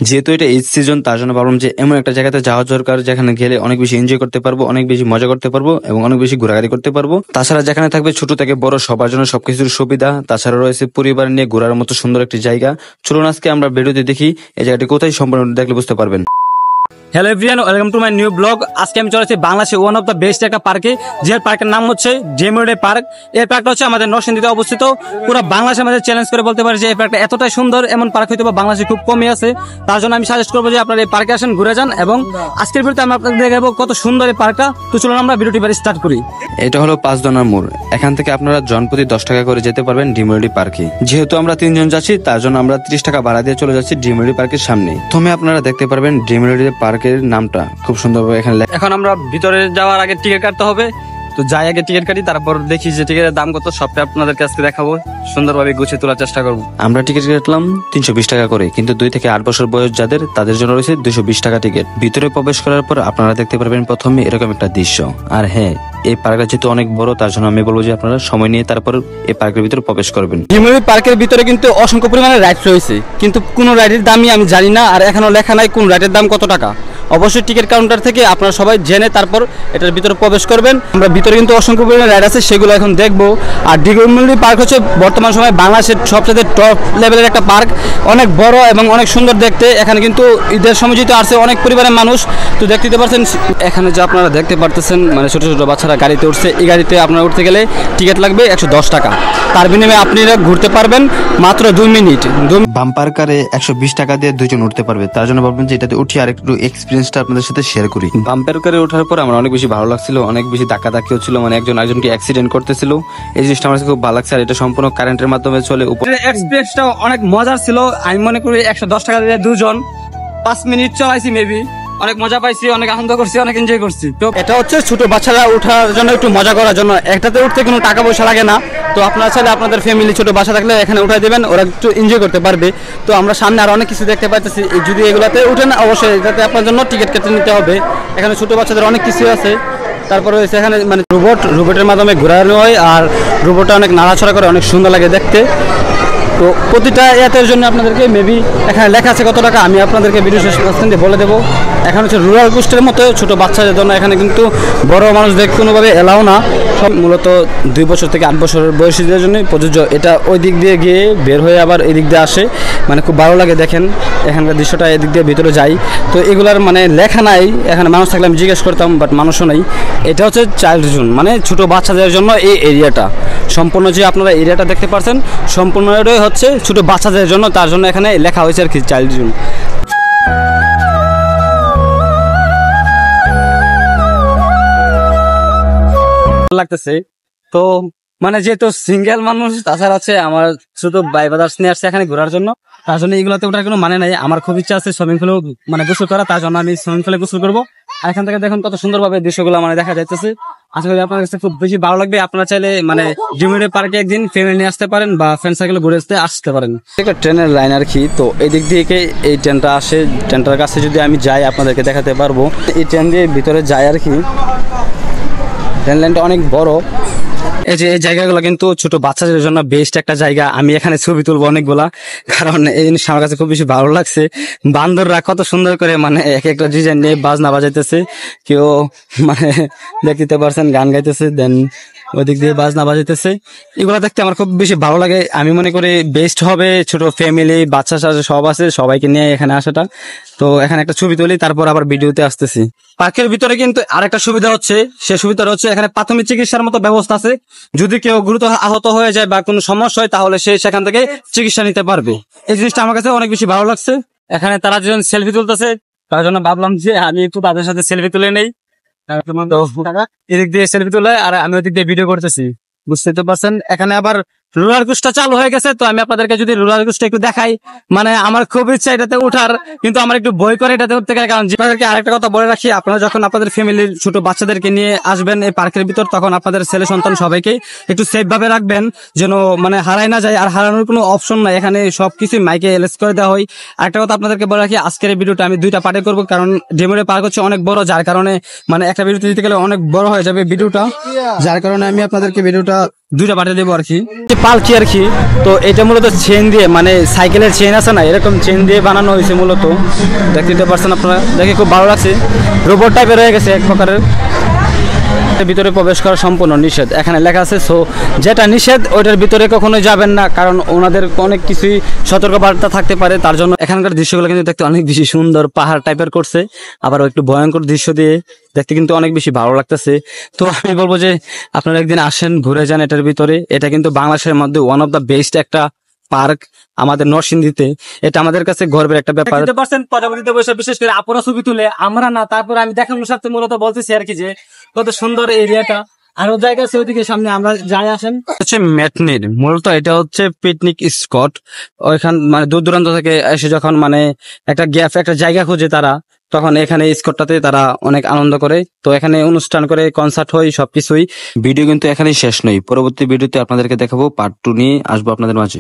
যেহেতু এটা ঈদ সিজন, তার জন্য ভাবলাম যে এমন একটা জায়গাতে যাওয়া দরকার যেখানে গেলে অনেক বেশি এনজয় করতে পারবো, অনেক বেশি মজা করতে পারবো এবং অনেক বেশি ঘোরাঘুরি করতে পারবো। তাছাড়া যেখানে থাকবে ছোট থেকে বড় সবার জন্য সবকিছুর সুবিধা। তাছাড়া রয়েছে পরিবার নিয়ে ঘোরার মতো সুন্দর একটি জায়গা। চলুন আজকে আমরা ভিডিওতে দেখি এই জায়গাটি কোথায়, সম্পূর্ণ দেখলে বুঝতে পারবেন। Hello everyone, welcome to my new blog. আজকে আমি চলেছি বাংলাদেশে ওয়ান অফ দ্য বেস্ট একটা পার্কে, যে পার্কের নাম হচ্ছে ড্রিমওয়ার্ল্ড পার্ক। এই পার্কটা হচ্ছে আমাদের নরসিংদীতে অবস্থিত। পুরো বাংলাদেশে আমাদের চ্যালেঞ্জ করে বলতে পারি যে এই পার্কটা এতটাই সুন্দর, এমন পার্ক হয়তো বা বাংলাদেশে খুব কমই আছে। তার জন্য আমি সাজেস্ট করবো যে আপনারা এই পার্কে আসেন, ঘুরে যান। এবং আজকের ভিডিওতে আমি আপনাদের দেখাবো কত সুন্দর এই পার্কটা। তো চলুন আমরা ভিডিওটি এবার স্টার্ট করি। এটা হলো 5 দোনার মোড়। এখান থেকে আপনারা জনপ্রতি 10 টাকা করে যেতে পারবেন ড্রিমওয়ার্ল্ড পার্কে। যেহেতু আমরা 3 জন যাচ্ছি, তার জন্য আমরা 30 টাকা ভাড়া দিয়ে চলে যাচ্ছি ড্রিমওয়ার্ল্ড পার্কের সামনে। প্রথমে আপনারা দেখতে পারবেন ড্রিমওয়ার্ল্ড পার্কের নামটা খুব সুন্দরভাবে এখানে লেখা। এখন আমরা ভিতরে যাওয়ার আগে টিকিট কাটতে হবে। তো যাই আগে টিকিট কাটি, তারপর দেখি যে টিকিটের দাম কত, সবটা আপনাদের কাছে দেখাবো, সুন্দরভাবে গুছিয়ে তোলার চেষ্টা করবো। আমরা টিকিট কাটলাম 320 টাকা করে, কিন্তু 2 থেকে 8 বছর বয়স যাদের, তাদের জন্য রয়েছে 220 টাকা টিকিট। ভিতরে প্রবেশ করার পর আপনারা দেখতে পারবেন প্রথমে এরকম একটা দৃশ্য। আর হ্যাঁ, এই পার্কটা যেহেতু অনেক বড়, তার জন্য আমি বলবো যে আপনারা সময় নিয়ে তারপর এই পার্কের ভিতরে প্রবেশ করবেন। ড্রিমওয়ার্ল্ড পার্কের ভিতরে কিন্তু অসংখ্য পরিমাণে রাইড রয়েছে, কিন্তু কোন রাইডের দামই আমি জানি না, আর এখনো লেখা নাই কোন রাইডের দাম কত টাকা। অবশ্যই টিকিট কাউন্টার থেকে আপনারা সবাই জেনে তারপর এটার ভিতরে প্রবেশ করবেন। আমরা ভিতরে কিন্তু অসংখ্য পরিমাণে রাইড আছে, সেগুলো এখন দেখবো। আর ড্রিমওয়ার্ল্ড পার্ক হচ্ছে বর্তমান সময়ে বাংলাদেশের সবচেয়ে টপ লেভেলের একটা পার্ক, অনেক বড় এবং অনেক সুন্দর দেখতে। এখানে কিন্তু ঈদের সময় যেহেতু আসছে অনেক পরিবারের মানুষ, তো দেখতে পাচ্ছেন এখানে যে আপনারা দেখতে পারতেছেন, মানে ছোট ছোট বাচ্চারা গাড়িতে উঠছে। এই গাড়িতে আপনারা উঠতে গেলে টিকিট লাগবে 110 টাকা। তার বিনিময়ে আপনারা ঘুরতে পারবেন মাত্র 2 মিনিট। বাম্পার কারে 120 টাকা দিয়ে 2 জন উঠতে পারবে। তার জন্য ভাববেন যে এটাতে উঠি আর একটু এক্সপিরিয়েন্সটা আপনাদের সাথে শেয়ার করি। বাম্পার কারে ওঠার পর আমার অনেক বেশি ভালো লাগছিল, অনেক বেশি ধাক্কাধাক্কি হচ্ছিল, মানে একজন আরেকজনকে অ্যাক্সিডেন্ট করতেছিল। এই জিনিসটা আমার কাছে খুব ভালো লাগছে। আর এটা সম্পূর্ণ কারেন্টের মাধ্যমে চলে। এক্সপিরিয়েন্সটা অনেক মজার ছিল। আমি মনে করি 110 টাকা দিয়ে 2 জন 5 মিনিট চালাইছি, মেবি অনেক মজা পাইছি, অনেক আনন্দ করছি, অনেক এনজয় করছি। তো এটা হচ্ছে ছোট বাচ্চারা ওঠার জন্য, একটু মজা করার জন্য। একটাতে উঠতে কোনো টাকা পয়সা লাগে না। তো আপনারা চাইলে আপনাদের ফ্যামিলি ছোট বাচ্চা থাকলে এখানে উঠাই দেবেন, ওরা একটু এনজয় করতে পারবে। তো আমরা সামনে আর অনেক কিছু দেখতে পাইতেছি। যদি এগুলাতে উঠেন, অবশ্যই এটাতে আপনার জন্য টিকিট কেটে নিতে হবে। এখানে ছোট বাচ্চাদের অনেক কিছু আছে। তারপরে হচ্ছে এখানে মানে রোবটের মাধ্যমে ঘোরানো হয়, আর রোবটটা অনেক নাড়াচড়া করে, অনেক সুন্দর লাগে দেখতে। তো প্রতিটা ইয়াতের জন্য আপনাদেরকে মেবি এখানে লেখা আছে কত টাকা, আমি আপনাদেরকে ভিডিও শেষ পর্যন্ত বলে দেবো। এখানে হচ্ছে রুরাল কোস্টের মতো ছোটো বাচ্চাদের জন্য, এখানে কিন্তু বড় মানুষদের কোনোভাবে এলাও না। সব মূলত 2 বছর থেকে 8 বছরের বয়সীদের জন্য প্রযোজ্য। এটা ওই দিক দিয়ে গিয়ে বের হয়ে আবার এই দিক দিয়ে আসে, মানে খুব ভালো লাগে। দেখেন এখানকার দৃশ্যটা, এদিক দিয়ে ভিতরে যাই। তো এগুলার মানে লেখা নাই, এখানে মানুষ থাকলে আমি জিজ্ঞেস করতাম, বাট মানুষও নেই। এটা হচ্ছে চাইল্ড জোন, মানে ছোটো বাচ্চাদের জন্য এই এরিয়াটা। সম্পূর্ণ যে আপনারা এরিয়াটা দেখতে পাচ্ছেন, সম্পূর্ণটাই হচ্ছে ছোট বাচ্চাদের জন্য। তার জন্য এখানে লেখা হয়েছে আর কি চাইল্ড জোন। লাগতেছে তো, মানে যেহেতু সিঙ্গেল মানুষ, তাছাড়া আছে আমার ছোট ভাই ব্রাদার্স নিয়ে আসছে এখানে ঘোরার জন্য। তার জন্য এগুলোতে ওঠার কোনো মানে নাই। আমার খুব ইচ্ছা আছে সুইমিং পুলে মানে গোসল করা, তার জন্য আমি সুইমিং পুলে গোসল করবো। আর এখান থেকে দেখুন কত সুন্দরভাবে দৃশ্যগুলো মানে দেখা যাইতেছে। আশা করি আপনার কাছে খুব বেশি ভালো লাগবে। আপনারা চাইলে মানে ড্রিমওয়ার্ল্ড পার্কে একদিন ফ্যামিলি নিয়ে আসতে পারেন, বা ফ্রেন্ড সার্কেল ঘুরে আসতে পারেন। একটা ট্রেনের লাইন আর কি। তো এই দিক থেকে এই ট্রেনটা আসে, ট্রেনটার কাছে যদি আমি যাই আপনাদেরকে দেখাতে পারবো। এই ট্রেন দিয়ে ভিতরে যাই আর কি। ট্রেন লাইনটা অনেক বড়। এই যে এই জায়গাগুলো কিন্তু ছোট বাচ্চাদের জন্য বেস্ট একটা জায়গা। আমি এখানে ছবি তুলবো অনেকগুলা, কারণ এই জিনিস আমার কাছে খুব বেশি ভালো লাগছে। বান্দররা কত সুন্দর করে মানে এক একটা ডিজাইন নিয়ে বাজনা বাজাইতেছে, কেউ মানে দেখতে পারছেন গান গাইতেছে, দেন ওইদিক দিয়ে বাজনা বাজাইতেছে। এগুলো দেখতে আমার খুব বেশি ভালো লাগে। আমি মনে করি বেস্ট হবে ছোট ফ্যামিলি, বাচ্চা সব আছে, সবাইকে নিয়ে এখানে আসাটা। তো এখানে একটা ছবি তুলি, তারপর আবার ভিডিওতে আসতেছি। পার্কের ভিতরে কিন্তু আরেকটা সুবিধা হচ্ছে, সে সুবিধাটা হচ্ছে এখানে প্রাথমিক চিকিৎসার মতো ব্যবস্থা আছে। যদি কেউ গুরুতর আহত হয়ে যায় বা কোনো সমস্যা হয়, তাহলে সে সেখান থেকে চিকিৎসা নিতে পারবে। এই জিনিসটা আমার কাছে অনেক বেশি ভালো লাগছে। এখানে তারা যখন সেলফি তুলতেছে, তার জন্য ভাবলাম যে আমি একটু তাদের সাথে সেলফি তুলে নেই। এদিক দিয়ে সেলফি তুলে আর আমি ওদিক দিয়ে ভিডিও করতেছি, বুঝতেই তো পারছেন। এখানে আবার রোলার কোস্টার চালু হয়ে গেছে। তো আমি আপনাদেরকে যদি রোলার কোস্টার একটু দেখাই, মানে আমার খুব ইচ্ছা এটাতে উঠার, কিন্তু আমার একটু ভয় করে এটাতে উঠতে গেলে। কারণ আপনাদেরকে আরেকটা কথা বলে রাখি, আপনারা যখন আপনাদের ফ্যামিলির ছোট বাচ্চাদেরকে নিয়ে আসবেন এই পার্কের ভিতর, তখন আপনাদের ছেলে সন্তান সবাইকে একটু সেফ ভাবে রাখবেন, যেন মানে হারাই না যায়। আর হারানোর কোনো অপশন নাই, এখানে সবকিছু মাইকে এলএস করে দেওয়া হয়। আরেকটা কথা আপনাদেরকে বলে রাখি, আজকের এই ভিডিওটা আমি 2টা পার্টে করবো, কারণ ড্রিমওয়ার্ল্ড পার্ক হচ্ছে অনেক বড়, যার কারণে মানে একটা ভিডিওতে দিতে গেলে অনেক বড় হয়ে যাবে ভিডিওটা। যার কারণে আমি আপনাদেরকে ভিডিওটা দুইটা পাঠিয়ে দেবো আর কি, পালকি আর কি। তো এটা মূলত চেন দিয়ে, মানে সাইকেলের চেন আছে না, এরকম চেন দিয়ে বানানো হয়েছে মূলত। দেখতে পারছেন আপনারা, দেখে খুব ভালো লাগছে। রোবট টাইপের হয়ে গেছে এক প্রকারের। ভিতরে প্রবেশ করা সম্পূর্ণ নিষেধ, এখানে লেখা আছে। সো যেটা নিষেধ ওইটার ভিতরে কখনো যাবেন না, কারণ ওনাদের অনেক কিছুই সতর্কবার্তা থাকতে পারে। তার জন্য এখানকার দৃশ্যগুলো কিন্তু দেখতে অনেক বেশি সুন্দর, পাহাড় টাইপের করছে, আবার একটু ভয়ঙ্কর দৃশ্য দিয়ে দেখতে কিন্তু অনেক বেশি ভালো লাগতেছে। তো আমি বলবো যে আপনারা একদিন আসেন, ঘুরে যান এটার ভিতরে। এটা কিন্তু বাংলাদেশের মধ্যে ওয়ান অফ দ্য বেস্ট একটা পার্ক আমাদের নরসিংদীতে। এটা আমাদের কাছে গর্বের একটা ব্যাপার। পরবর্তীতে বসে বিশেষ করে আপনারা ছবি তুলে, আমরা না, তারপরে আমি দেখানোর সাথে মূলত বলতেছি আর কি যে কত সুন্দর এরিয়াটা। আরো জায়গা আছে ওইদিকে সামনে, আমরা যাই আসেন। হচ্ছে ম্যাটনির, মূলত এটা হচ্ছে পিকনিক স্পট। ওইখান মানে দূর দূরান্ত থেকে এসে যখন মানে একটা গ্যাপ, একটা জায়গা খুঁজে তারা, তখন এখানে স্পটটাতে তারা অনেক আনন্দ করে। তো এখানে অনুষ্ঠান করে, কনসার্ট হয়, সবকিছুই। ভিডিও কিন্তু এখানেই শেষ নয়, পরবর্তী ভিডিওতে আপনাদেরকে দেখাবো পার্ট 2 নিয়ে আসবো আপনাদের মাঝে।